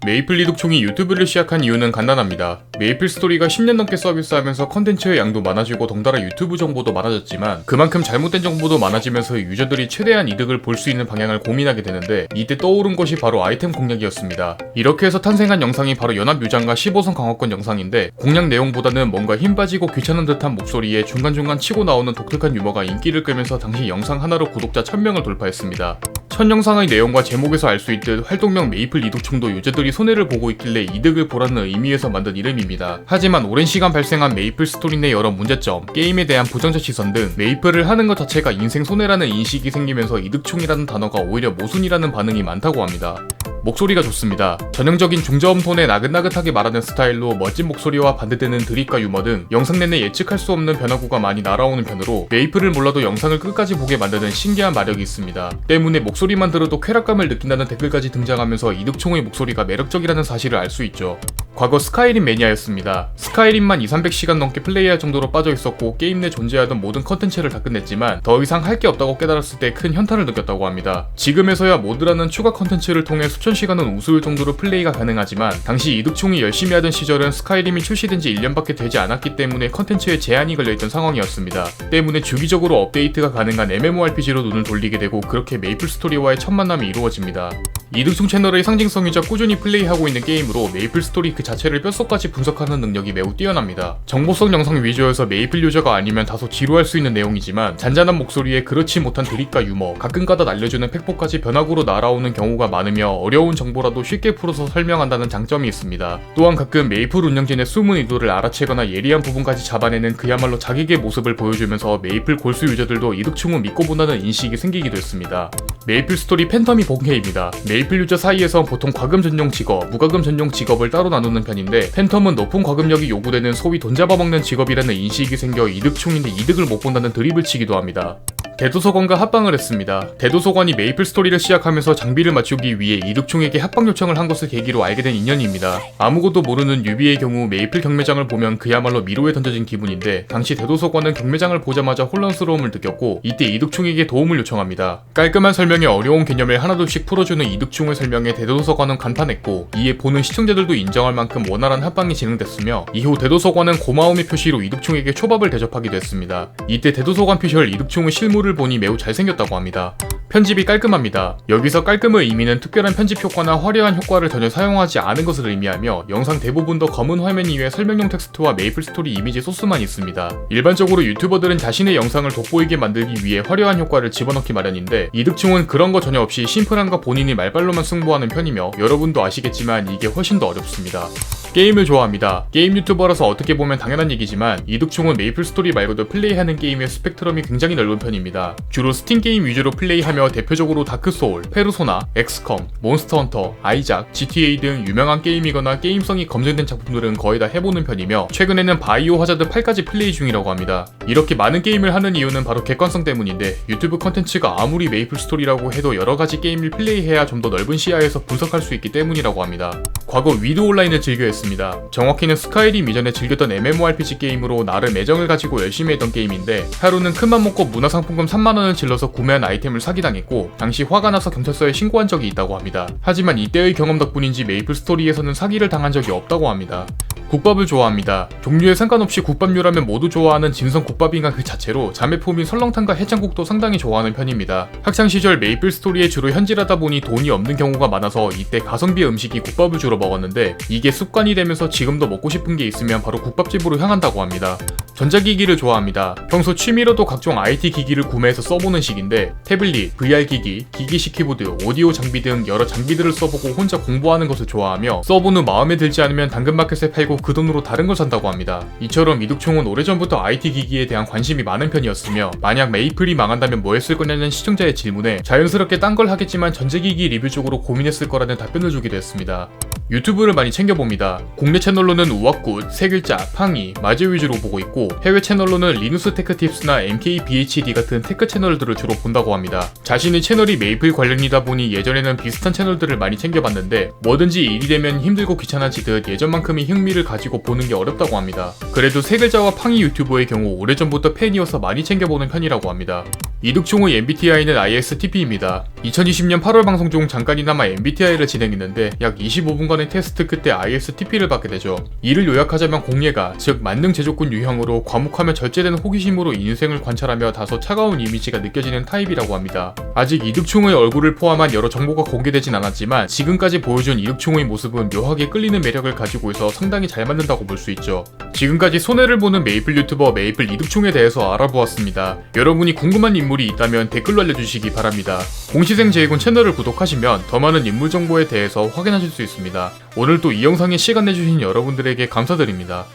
메이플 이독총이 유튜브를 시작한 이유는 간단합니다. 메이플 스토리가 10년 넘게 서비스하면서 컨텐츠의 양도 많아지고 덩달아 유튜브 정보도 많아졌지만 그만큼 잘못된 정보도 많아지면서 유저들이 최대한 이득을 볼 수 있는 방향을 고민하게 되는데 이때 떠오른 것이 바로 아이템 공략이었습니다. 이렇게 해서 탄생한 영상이 바로 연합유장과 15선 강화권 영상인데 공략 내용보다는 뭔가 힘 빠지고 귀찮은 듯한 목소리에 중간중간 치고 나오는 독특한 유머가 인기를 끌면서 당시 영상 하나로 구독자 1000명을 돌파했습니다. 첫 영상의 내용과 제목에서 알 수 있듯 활동명 메이플 이독총도 유저들이 손해를 보고 있길래 이득을 보라는 의미에서 만든 이름입니다. 하지만 오랜 시간 발생한 메이플 스토리 내 여러 문제점, 게임에 대한 부정적 시선 등 메이플을 하는 것 자체가 인생 손해라는 인식이 생기면서 이득총이라는 단어가 오히려 모순이라는 반응이 많다고 합니다. 목소리가 좋습니다. 전형적인 중저음 톤에 나긋나긋하게 말하는 스타일로 멋진 목소리와 반대되는 드립과 유머 등 영상 내내 예측할 수 없는 변화구가 많이 날아오는 편으로 메이플을 몰라도 영상을 끝까지 보게 만드는 신기한 마력이 있습니다. 때문에 목소리만 들어도 쾌락감을 느낀다는 댓글까지 등장하면서 이득총의 목소리가 매력적이라는 사실을 알 수 있죠. 과거 스카이림 매니아였습니다. 스카이림만 200~300시간 넘게 플레이할 정도로 빠져있었고 게임 내 존재하던 모든 컨텐츠를 다 끝냈지만 더 이상 할 게 없다고 깨달았을 때 큰 현타를 느꼈다고 합니다. 지금에서야 모드라는 추가 컨텐츠를 통해 수천 시간은 우스울 정도로 플레이가 가능하지만 당시 이득총이 열심히 하던 시절은 스카이림이 출시된 지 1년밖에 되지 않았기 때문에 컨텐츠에 제한이 걸려있던 상황이었습니다. 때문에 주기적으로 업데이트가 가능한 MMORPG로 눈을 돌리게 되고 그렇게 메이플 스토리와의 첫 만남이 이루어집니다. 이득총 채널의 상징성이자 꾸준히 플레이하고 있는 게임으로 메이플 스토리 그 자체를 뼛속까지 분석하는 능력이 매우 뛰어납니다. 정보성 영상 위주여서 메이플 유저가 아니면 다소 지루할 수 있는 내용이지만 잔잔한 목소리에 그렇지 못한 드립과 유머, 가끔가다 날려주는 팩폭까지 변화구로 날아오는 경우가 많으며 어려운 정보라도 쉽게 풀어서 설명한다는 장점이 있습니다. 또한 가끔 메이플 운영진의 숨은 의도를 알아채거나 예리한 부분까지 잡아내는 그야말로 자객의 모습을 보여주면서 메이플 골수 유저들도 이득총은 믿고 본다는 인식이 생기기도 했습니다. 메이플 스토리 팬텀이 본캐입니다. 메이플 유저 사이에선 보통 과금 전용 직업, 무과금 전용 직업을 따로 나누는 편인데 팬텀은 높은 과금력이 요구되는 소위 돈 잡아먹는 직업이라는 인식이 생겨 이득총인데 이득을 못 본다는 드립을 치기도 합니다. 대도서관과 합방을 했습니다. 대도서관이 메이플 스토리를 시작하면서 장비를 맞추기 위해 이득총에게 합방 요청을 한 것을 계기로 알게 된 인연입니다. 아무것도 모르는 유비의 경우 메이플 경매장을 보면 그야말로 미로에 던져진 기분인데 당시 대도서관은 경매장을 보자마자 혼란스러움을 느꼈고 이때 이득총에게 도움을 요청합니다. 깔끔한 설명에 어려운 개념을 하나둘씩 풀어주는 이득총의 설명에 대도서관은 간판했고 이에 보는 시청자들도 인정할 만큼 원활한 합방이 진행됐으며 이후 대도서관은 고마움의 표시로 이득총에게 초밥을 대접하기도 했습니다. 이때 대도서관 피셜 이득총의 실물을 보니 매우 잘생겼다고 합니다. 편집이 깔끔합니다. 여기서 깔끔의 의미는 특별한 편집 효과나 화려한 효과를 전혀 사용하지 않은 것을 의미하며 영상 대부분도 검은 화면 이외 설명용 텍스트와 메이플 스토리 이미지 소스만 있습니다. 일반적으로 유튜버들은 자신의 영상을 돋보이게 만들기 위해 화려한 효과를 집어넣기 마련인데 이득총은 그런 거 전혀 없이 심플함과 본인이 말발로만 승부하는 편이며 여러분도 아시겠지만 이게 훨씬 더 어렵습니다. 게임을 좋아합니다. 게임 유튜버라서 어떻게 보면 당연한 얘기지만 이득총은 메이플 스토리 말고도 플레이하는 게임의 스펙트럼이 굉장히 넓은 편입니다. 주로 스팀 게임 위주로 플레이하며 대표적으로 다크소울, 페르소나, 엑스컴, 몬스터헌터, 아이작, GTA 등 유명한 게임이거나 게임성이 검증된 작품들은 거의 다 해보는 편이며 최근에는 바이오 하자드 8까지 플레이 중이라고 합니다. 이렇게 많은 게임을 하는 이유는 바로 객관성 때문인데 유튜브 컨텐츠가 아무리 메이플 스토리라고 해도 여러가지 게임을 플레이해야 좀 더 넓은 시야에서 분석할 수 있기 때문이라고 합니다. 과거 위드 온라인을 즐겨 했습니다. 정확히는 스카이림 이전에 즐겼던 MMORPG 게임으로 나름 애정을 가지고 열심히 했던 게임인데 하루는 큰맘 먹고 문화상품권 3만원을 질러서 구매한 아이템을 사기당했고 당시 화가 나서 경찰서에 신고한 적이 있다고 합니다. 하지만 이때의 경험 덕분인지 메이플 스토리에서는 사기를 당한 적이 없다고 합니다. 국밥을 좋아합니다. 종류에 상관없이 국밥류라면 모두 좋아하는 진성 국밥인가 그 자체로 자매품인 설렁탕과 해장국도 상당히 좋아하는 편입니다. 학창시절 메이플 스토리에 주로 현질하다 보니 돈이 없는 경우가 많아서 이때 가성비 음식이 국밥을 주로 먹었는데 이게 습관이 되면서 지금도 먹고 싶은 게 있으면 바로 국밥집으로 향한다고 합니다. 전자기기를 좋아합니다. 평소 취미로도 각종 IT 기기를 구매해서 써보는 식인데 태블릿, VR기기, 기기식 키보드, 오디오 장비 등 여러 장비들을 써보고 혼자 공부하는 것을 좋아하며 써본 후 마음에 들지 않으면 당근마켓에 팔고 그 돈으로 다른 걸 산다고 합니다. 이처럼 이득총은 오래전부터 IT 기기에 대한 관심이 많은 편이었으며 만약 메이플이 망한다면 뭐 했을 거냐는 시청자의 질문에 자연스럽게 딴 걸 하겠지만 전자기기 리뷰 쪽으로 고민했을 거라는 답변을 주기도 했습니다. 유튜브를 많이 챙겨봅니다. 국내 채널로는 우악굿, 세글자, 팡이, 마제 위주로 보고 있고 해외 채널로는 리누스 테크팁스나 MKBHD 같은 테크 채널들을 주로 본다고 합니다. 자신의 채널이 메이플 관련이다 보니 예전에는 비슷한 채널들을 많이 챙겨봤는데 뭐든지 일이 되면 힘들고 귀찮아지듯 예전만큼의 흥미를 가지고 보는 게 어렵다고 합니다. 그래도 세글자와 팡이 유튜버의 경우 오래전부터 팬이어서 많이 챙겨보는 편이라고 합니다. 이득총의 MBTI는 ISTP입니다. 2020년 8월 방송 중 잠깐이나마 MBTI를 진행했는데 약 25분간 번의 테스트 끝에 ISTP를 받게 되죠. 이를 요약하자면 공예가, 즉 만능 제조꾼 유형으로 과묵하며 절제된 호기심으로 인생을 관찰하며 다소 차가운 이미지가 느껴지는 타입이라고 합니다. 아직 이득충의 얼굴을 포함한 여러 정보가 공개되진 않았지만 지금까지 보여준 이득충의 모습은 묘하게 끌리는 매력을 가지고 있어 상당히 잘 맞는다고 볼 수 있죠. 지금까지 손해를 보는 메이플 유튜버 메이플 이득충에 대해서 알아보았습니다. 여러분이 궁금한 인물이 있다면 댓글로 알려주시기 바랍니다. 공시생 제이군 채널을 구독하시면 더 많은 인물 정보에 대해서 확인하실 수 있습니다. 오늘도 이 영상에 시간 내주신 여러분들에게 감사드립니다.